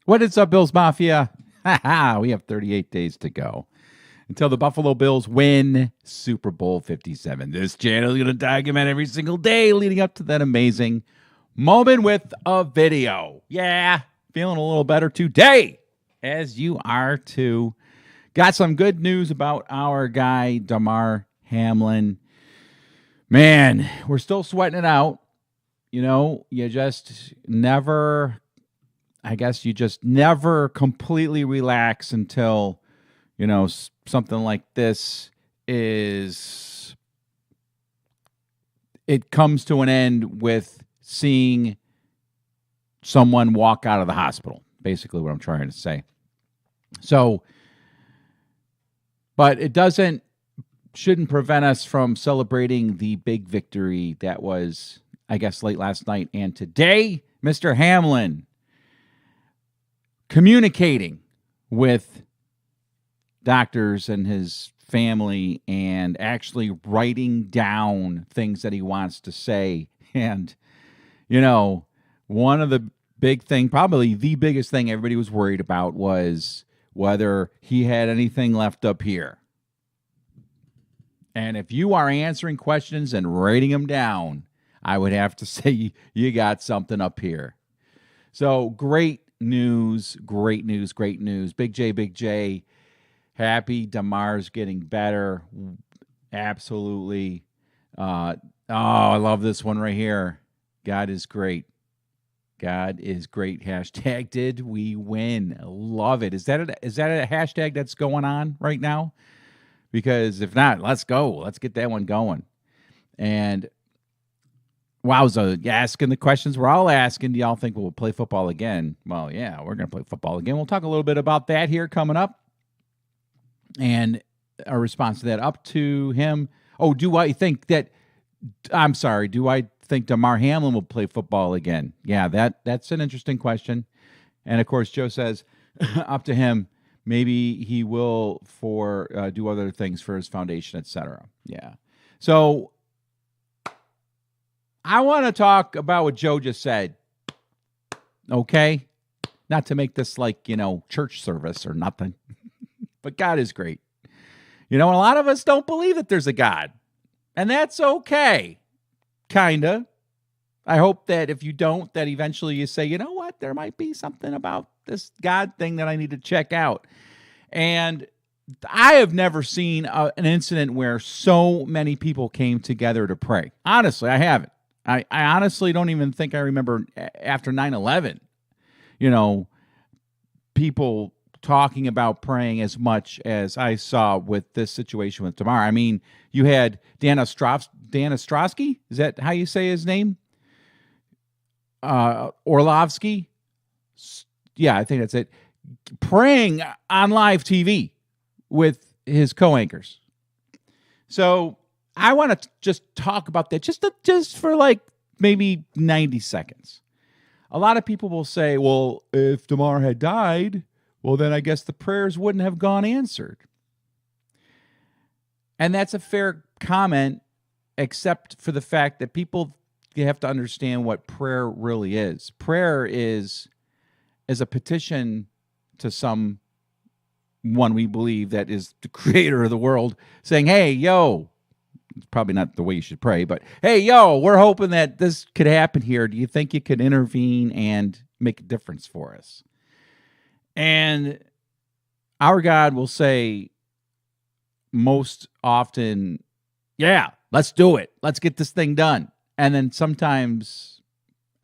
What is up, Bills Mafia? We have 38 days to go until the Buffalo Bills win Super Bowl 57. This channel is going to document every single day leading up to that amazing moment with a video. Yeah, feeling a little better today, as you are too. Got some good news about our guy, Damar Hamlin. Man, we're still sweating it out. You know, you just never completely relax until, something like this it comes to an end with seeing someone walk out of the hospital, basically what I'm trying to say. So, but it shouldn't prevent us from celebrating the big victory that was, I guess, late last night and today. Mr. Hamlin communicating with doctors and his family and actually writing down things that he wants to say. And, one of the probably the biggest thing everybody was worried about was whether he had anything left up here. And if you are answering questions and writing them down, I would have to say you got something up here. So great news. Big J. Happy Damar's getting better. Absolutely. I love this one right here. God is great. Hashtag did we win? Love it. Is that a hashtag that's going on right now? Because if not, let's go. Let's get that one going. And wowza, asking the questions we're all asking. Do y'all think we'll play football again? Well, yeah, we're going to play football again. We'll talk a little bit about that here coming up. And a response to that up to him. Do I think Damar Hamlin will play football again? Yeah, that's an interesting question. And of course, Joe says up to him, maybe he will do other things for his foundation, etc. Yeah. So I want to talk about what Joe just said. Okay? Not to make this like, church service or nothing. But God is great. And a lot of us don't believe that there's a God. And that's okay. Kinda. I hope that if you don't, that eventually you say, you know what? There might be something about this God thing that I need to check out. And I have never seen an incident where so many people came together to pray. Honestly, I haven't. I honestly don't even think I remember after 9/11, people talking about praying as much as I saw with this situation with Damar. I mean, you had Dan Ostrowski. Is that how you say his name? Orlovsky. Yeah, I think that's it. Praying on live TV with his co-anchors. So I want to just talk about that just for like maybe 90 seconds. A lot of people will say, well, if Damar had died, well, then I guess the prayers wouldn't have gone answered. And that's a fair comment, except for the fact that you have to understand what prayer really is. Prayer is a petition to someone we believe that is the creator of the world saying, hey, yo, it's probably not the way you should pray, but hey, yo, we're hoping that this could happen here. Do you think you could intervene and make a difference for us? And our God will say most often, yeah, let's do it. Let's get this thing done. And then sometimes,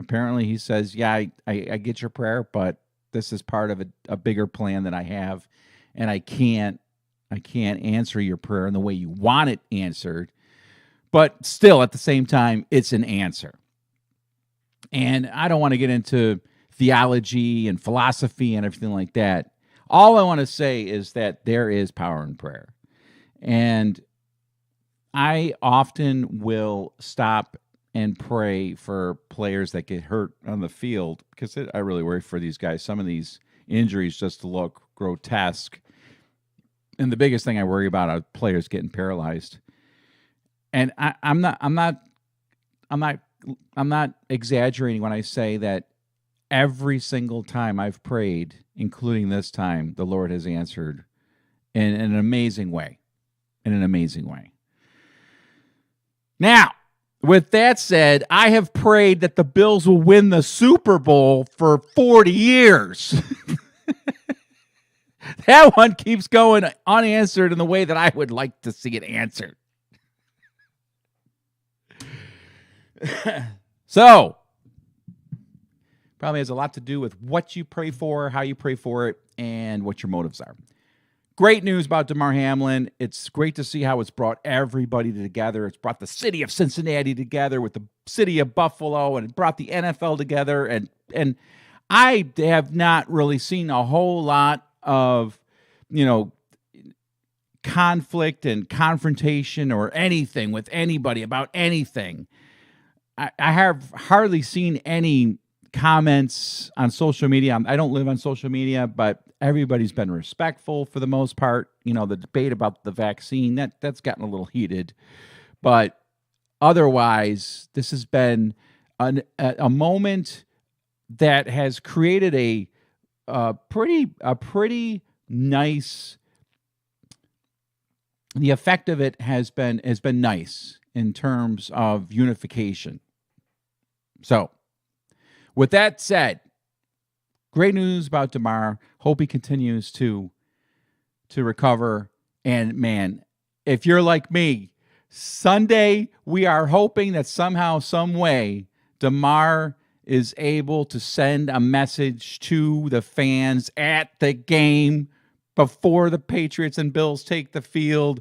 apparently, he says, yeah, I get your prayer, but this is part of a bigger plan that I have, and I can't answer your prayer in the way you want it answered. But still, at the same time, it's an answer. And I don't want to get into theology and philosophy and everything like that. All I want to say is that there is power in prayer. And I often will stop and pray for players that get hurt on the field because I really worry for these guys. Some of these injuries just look grotesque. And the biggest thing I worry about are players getting paralyzed. And I'm not exaggerating when I say that every single time I've prayed, including this time, the Lord has answered in an amazing way. In an amazing way. Now, with that said, I have prayed that the Bills will win the Super Bowl for 40 years. That one keeps going unanswered in the way that I would like to see it answered. So, probably has a lot to do with what you pray for, how you pray for it, and what your motives are. Great news about Damar Hamlin. It's great to see how it's brought everybody together. It's brought the city of Cincinnati together with the city of Buffalo, and it brought the NFL together. And I have not really seen a whole lot of, conflict and confrontation or anything with anybody about anything. I have hardly seen any comments on social media. I don't live on social media, but everybody's been respectful for the most part. The debate about the vaccine, that's gotten a little heated. But otherwise, this has been a moment that has created a pretty nice. The effect of it has been nice in terms of unification. So, with that said, great news about Damar. Hope he continues to recover. And man, if you're like me, Sunday we are hoping that somehow, some way, Damar is able to send a message to the fans at the game before the Patriots and Bills take the field.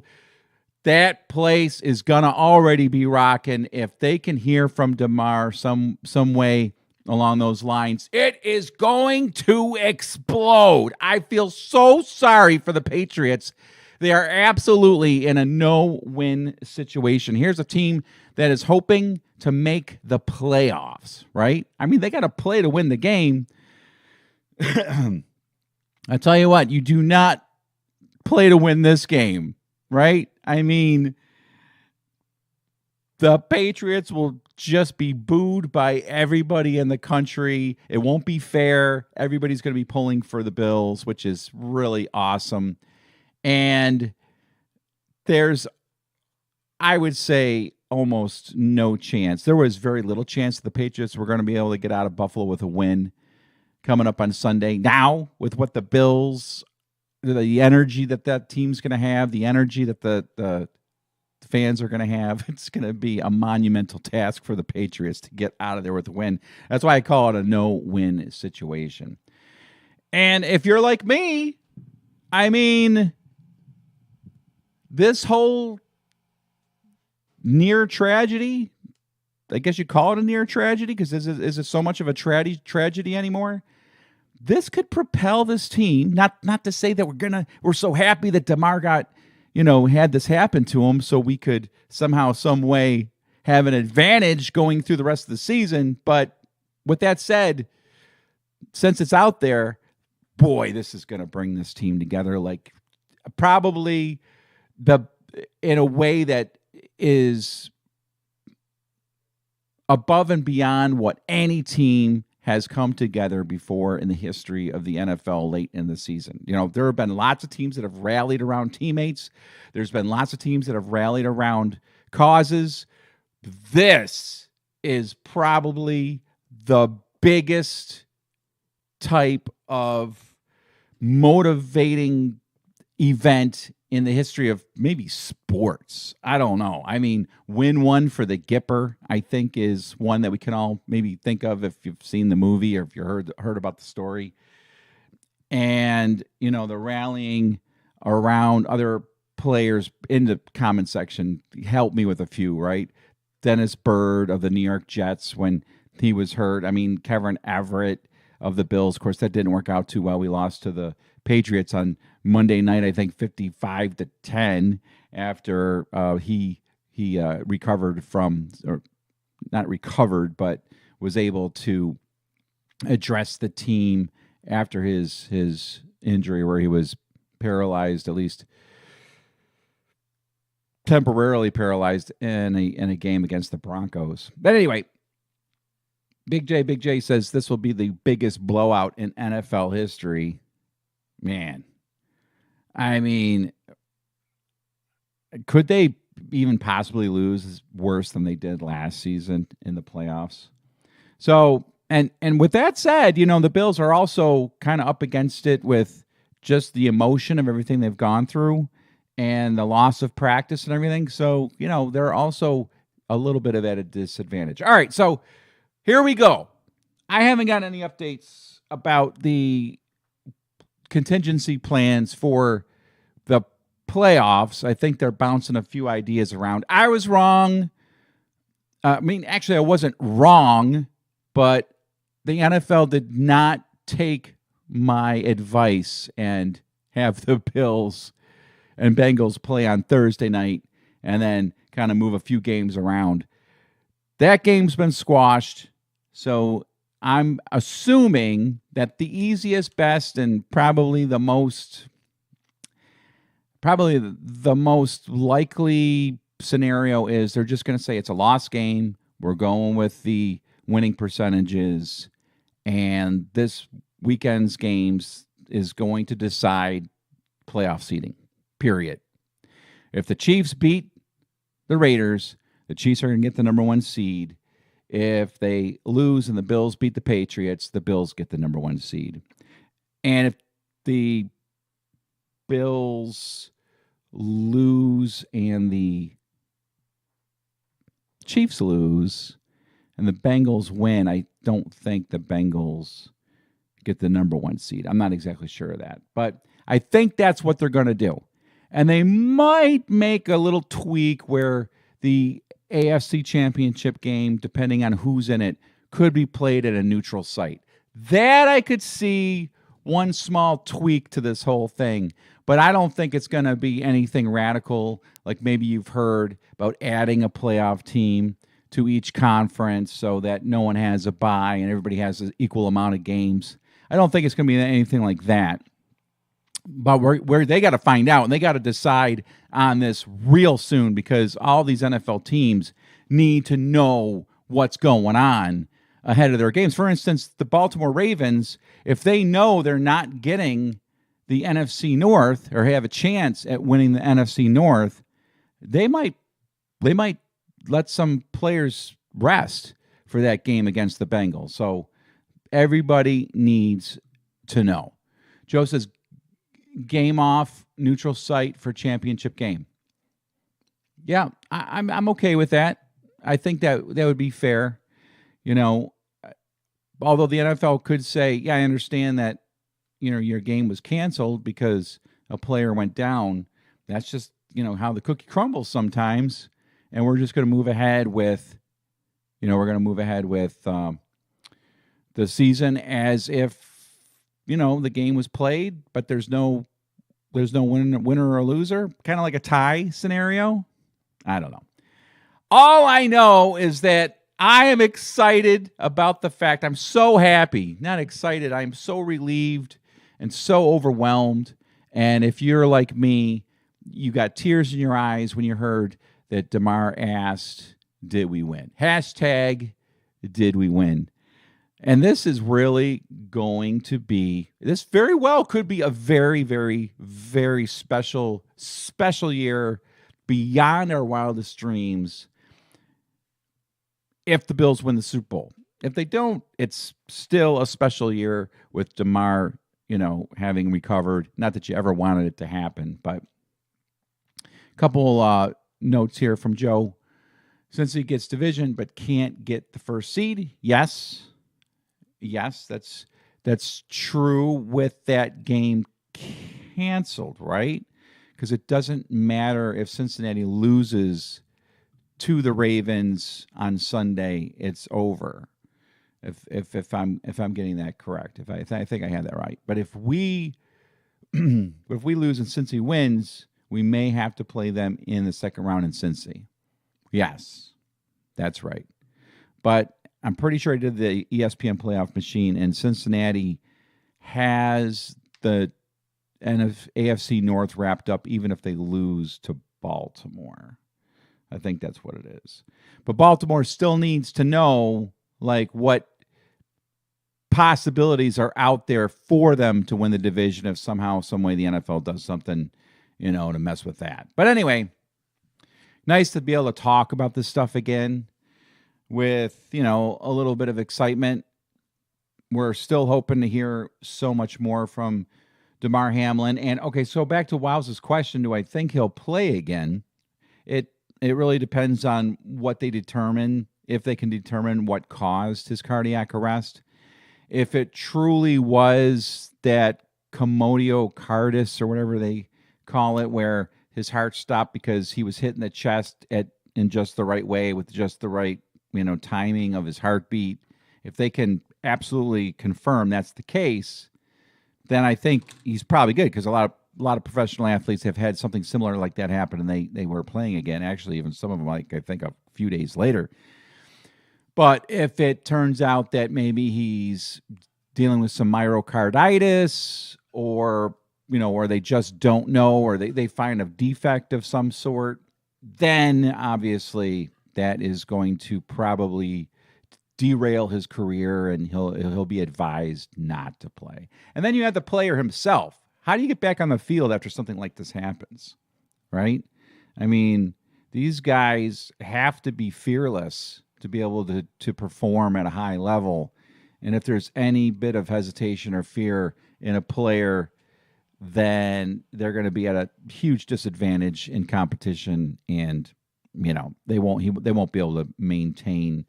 That place is gonna already be rocking. If they can hear from Damar some way along those lines, it is going to explode. I feel so sorry for the Patriots. They are absolutely in a no-win situation. Here's a team that is hoping to make the playoffs, right? I mean, they got to play to win the game. I tell you what, you do not play to win this game, right? I mean, the Patriots will just be booed by everybody in the country. It won't be fair. Everybody's going to be pulling for the Bills, which is really awesome. And there's, I would say, almost no chance. There was very little chance that the Patriots were going to be able to get out of Buffalo with a win coming up on Sunday. Now, with what the Bills, the energy that team's going to have, the energy that the fans are going to have, it's going to be a monumental task for the Patriots to get out of there with a win. That's why I call it a no-win situation. And if you're like me, I mean, this whole near tragedy, I guess you call it a near tragedy, because is it so much of a tragedy anymore? This could propel this team, not to say that we're so happy that Damar got, had this happen to him so we could somehow, some way have an advantage going through the rest of the season. But with that said, since it's out there, boy, this is going to bring this team together like probably in a way that is above and beyond what any team has come together before in the history of the NFL late in the season. There have been lots of teams that have rallied around teammates. There's been lots of teams that have rallied around causes. This is probably the biggest type of motivating event in the history of maybe sports. I don't know. I mean, win one for the Gipper, I think, is one that we can all maybe think of if you've seen the movie or if you heard about the story. And, the rallying around other players in the comment section helped me with a few, right? Dennis Byrd of the New York Jets when he was hurt. I mean, Kevin Everett of the Bills. Of course, that didn't work out too well. We lost to the Patriots on Monday night, I think 55-10 after he recovered from, or not recovered, but was able to address the team after his injury where he was paralyzed, at least temporarily paralyzed in a game against the Broncos. But anyway, Big J says this will be the biggest blowout in NFL history. Man, I mean, could they even possibly lose worse than they did last season in the playoffs? So, and with that said, the Bills are also kind of up against it with just the emotion of everything they've gone through and the loss of practice and everything. So, they're also a little bit of at a disadvantage. All right, so here we go. I haven't got any updates about the contingency plans for the playoffs. I think they're bouncing a few ideas around. I was wrong. Actually, I wasn't wrong, but the NFL did not take my advice and have the Bills and Bengals play on Thursday night and then kind of move a few games around. That game's been squashed, so I'm assuming that the easiest, best, and probably the most likely scenario is they're just going to say it's a lost game. We're going with the winning percentages, and this weekend's games is going to decide playoff seeding, period. If the Chiefs beat the Raiders, the Chiefs are going to get the number 1 seed. If they lose and the Bills beat the Patriots, the Bills get the number 1 seed. And if the Bills lose and the Chiefs lose and the Bengals win, I don't think the Bengals get the number 1 seed. I'm not exactly sure of that, but I think that's what they're going to do. And they might make a little tweak where the AFC Championship game, depending on who's in it, could be played at a neutral site. That I could see one small tweak to this whole thing, but I don't think it's going to be anything radical, like maybe you've heard about adding a playoff team to each conference so that no one has a bye and everybody has an equal amount of games. I don't think it's going to be anything like that. But where they got to find out, and they got to decide on this real soon, because all these NFL teams need to know what's going on ahead of their games. For instance, the Baltimore Ravens, if they know they're not getting the NFC North or have a chance at winning the NFC North, they might let some players rest for that game against the Bengals. So everybody needs to know. Joe says, game off, neutral site for championship game. Yeah, I'm okay with that. I think that would be fair. Although the NFL could say, yeah, I understand that, your game was canceled because a player went down. That's just, how the cookie crumbles sometimes. And we're just going to move ahead with, the season as if, the game was played, but there's no winner or loser, kind of like a tie scenario. I don't know. All I know is that I am excited about the fact, I'm so happy, not excited, I'm so relieved and so overwhelmed. And if you're like me, you got tears in your eyes when you heard that Damar asked, did we win? Hashtag, did we win? And this is really going to be, this very well could be a very, very, very special year beyond our wildest dreams if the Bills win the Super Bowl. If they don't, it's still a special year with Damar, having recovered. Not that you ever wanted it to happen, but a couple notes here from Joe. Since he gets division but can't get the first seed, yes, that's true with that game canceled, right? Because it doesn't matter if Cincinnati loses to the Ravens on Sunday; it's over. If I'm getting that correct, I think I had that right. But if we lose and Cincy wins, we may have to play them in the second round in Cincy. Yes, that's right. But I'm pretty sure I did the ESPN playoff machine, and Cincinnati has the AFC North wrapped up, even if they lose to Baltimore. I think that's what it is. But Baltimore still needs to know, what possibilities are out there for them to win the division if somehow, some way the NFL does something, to mess with that. But anyway, nice to be able to talk about this stuff again with, a little bit of excitement. We're still hoping to hear so much more from Damar Hamlin. And okay, so back to Wowz's question, do I think he'll play again? It really depends on what they determine, if they can determine what caused his cardiac arrest. If it truly was that commotio cardis or whatever they call it, where his heart stopped because he was hitting the chest in just the right way with just the right, timing of his heartbeat. If they can absolutely confirm that's the case, then I think he's probably good, because a lot of professional athletes have had something similar like that happen, and they were playing again. Actually, even some of them, like I think a few days later. But if it turns out that maybe he's dealing with some myocarditis, or or they just don't know, or they find a defect of some sort, then obviously that is going to probably derail his career, and he'll be advised not to play. And then you have the player himself. How do you get back on the field after something like this happens, right? I mean, these guys have to be fearless to be able to perform at a high level. And if there's any bit of hesitation or fear in a player, then they're going to be at a huge disadvantage in competition, and they won't be able to maintain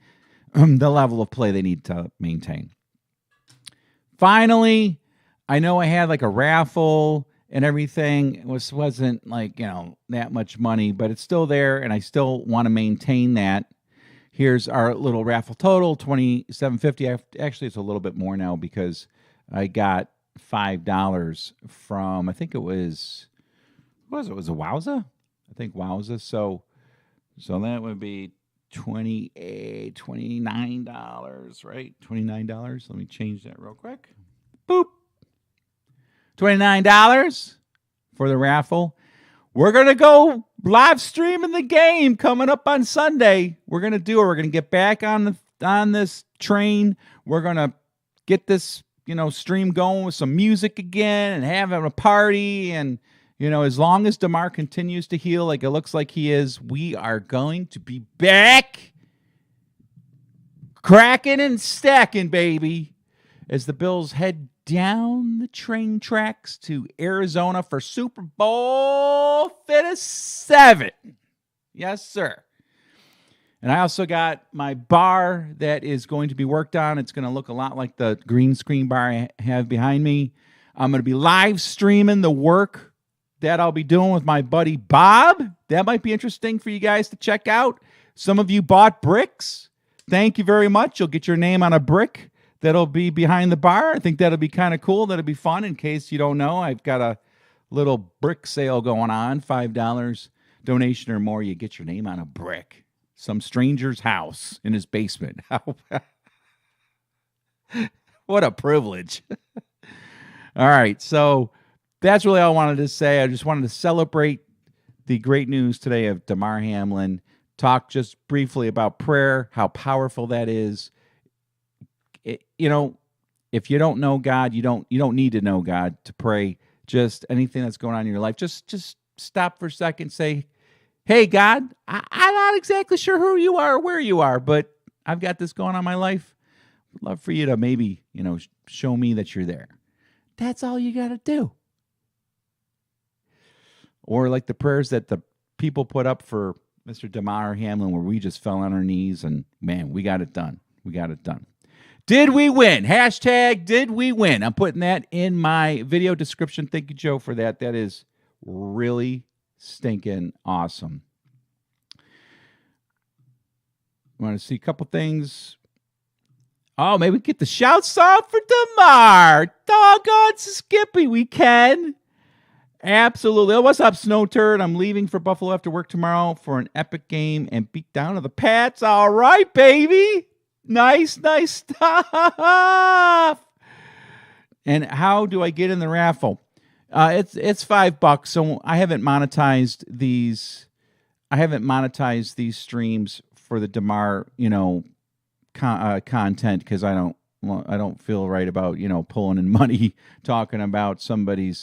the level of play they need to maintain. Finally, I know I had like a raffle and everything. It wasn't like, that much money, but it's still there, and I still want to maintain that. Here's our little raffle total, $27.50. Actually, it's a little bit more now, because I got $5 from, I think it was a Wowza? I think Wowza. So that would be $29, right? $29. Let me change that real quick. Boop. $29 for the raffle. We're going to go live streaming the game coming up on Sunday. We're going to get back on this train. We're going to get this, stream going with some music again and having a party. And, as long as Damar continues to heal like it looks like he is, we are going to be back cracking and stacking, baby, as the Bills head down the train tracks to Arizona for Super Bowl 57. Yes, sir. And I also got my bar that is going to be worked on. It's going to look a lot like the green screen bar I have behind me. I'm going to be live streaming the work that I'll be doing with my buddy Bob. That might be interesting for you guys to check out. Some of you bought bricks. Thank you very much. You'll get your name on a brick that'll be behind the bar. I think that'll be kind of cool. That'll be fun. In case you don't know, I've got a little brick sale going on. $5 donation or more, you get your name on a brick. Some stranger's house in his basement. What a privilege. All right, so that's really all I wanted to say. I just wanted to celebrate the great news today of Damar Hamlin. Talk just briefly about prayer, how powerful that is. If you don't know God, you don't need to know God to pray. Just anything that's going on in your life, just stop for a second, say, hey, God, I'm not exactly sure who you are or where you are, but I've got this going on in my life. I'd love for you to maybe, show me that you're there. That's all you got to do. Or like the prayers that the people put up for Mr. Damar Hamlin, where we just fell on our knees and, man, we got it done. We got it done. Did we win? Hashtag did we win? I'm putting that in my video description. Thank you, Joe, for that. That is really stinking awesome. Want to see a couple things. Oh, maybe we get the shouts off for Damar. Doggone Skippy, we can. Absolutely. Oh, what's up, Snow Turd? I'm leaving for Buffalo after work tomorrow for an epic game and beat down to the Pats. All right, baby. Nice stuff. And how do I get in the raffle? It's $5. So I haven't monetized these. Streams for the Damar, content, because I I don't feel right about, pulling in money talking about somebody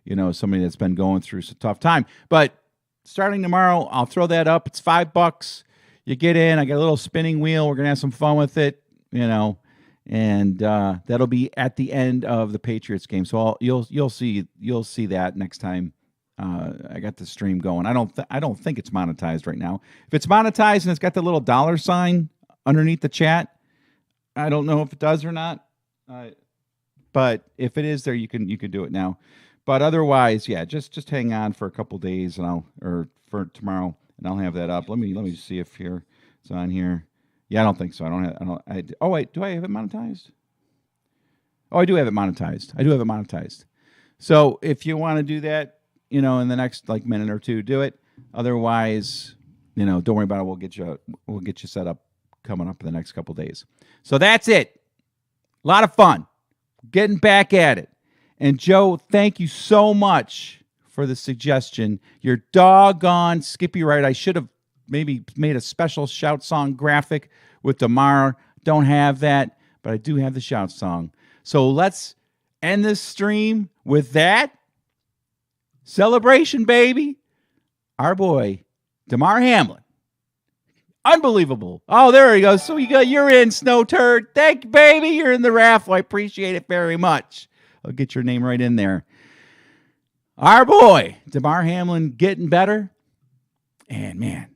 that's been going through some tough time. But starting tomorrow, I'll throw that up. It's $5. You get in. I got a little spinning wheel. We're gonna have some fun with it, and that'll be at the end of the Patriots game. So you'll see that next time. I got the stream going. I don't think it's monetized right now. If it's monetized and it's got the little dollar sign underneath the chat, I don't know if it does or not. But if it is there, you can do it now. But otherwise, yeah, just hang on for a couple days or for tomorrow, and I'll have that up. Let me see if it's on here. Yeah, I don't think so. Oh wait, do I have it monetized? Oh, I do have it monetized. So if you want to do that, in the next minute or two, do it. Otherwise, don't worry about it. We'll get you set up coming up in the next couple days. So that's it. A lot of fun. Getting back at it. And Joe, thank you so much for the suggestion. You're doggone Skippy right. I should have maybe made a special shout song graphic with Damar. Don't have that, but I do have the shout song. So let's end this stream with that. Celebration, baby. Our boy, Damar Hamlin. Unbelievable. Oh, there he goes. So you're in, Snow Turd. Thank you, baby. You're in the raffle. I appreciate it very much. I'll get your name right in there. Our boy, Damar Hamlin, getting better. And, man,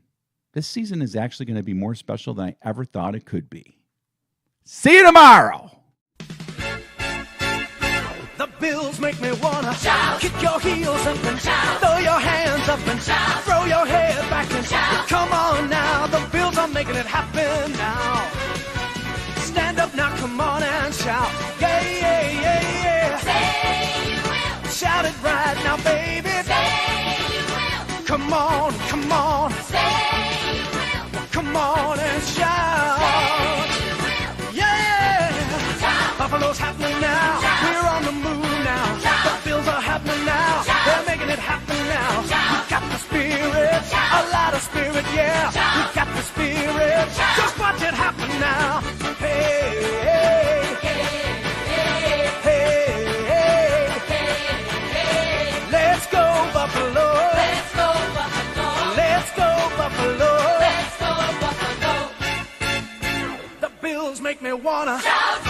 this season is actually going to be more special than I ever thought it could be. See you tomorrow. The Bills make me wanna shout. Kick your heels up and shout. Throw your hands up and shout. Throw your head back and shout. Come on now, the Bills are making it happen now. Stand up now, come on and shout. Yeah, yeah, yeah, yeah. Say you will. Shout it right now, baby. Say you will. Come on, come on. Say you will. Come on and shout. Say you will. Yeah. Shout. Buffalo's happening now. Shout. We're on the move now. Shout. The Bills are happening now. Shout. They're making it happen now. Shout. We got the spirit, Shout. a lot of spirit, yeah. Shout. We got the spirit. Shout. Just watch it happen now. Hey, hey, hey, hey, hey. Let's go Buffalo. Let's go Buffalo. Let's go Buffalo. Let's go Buffalo. The Bills make me wanna Shout.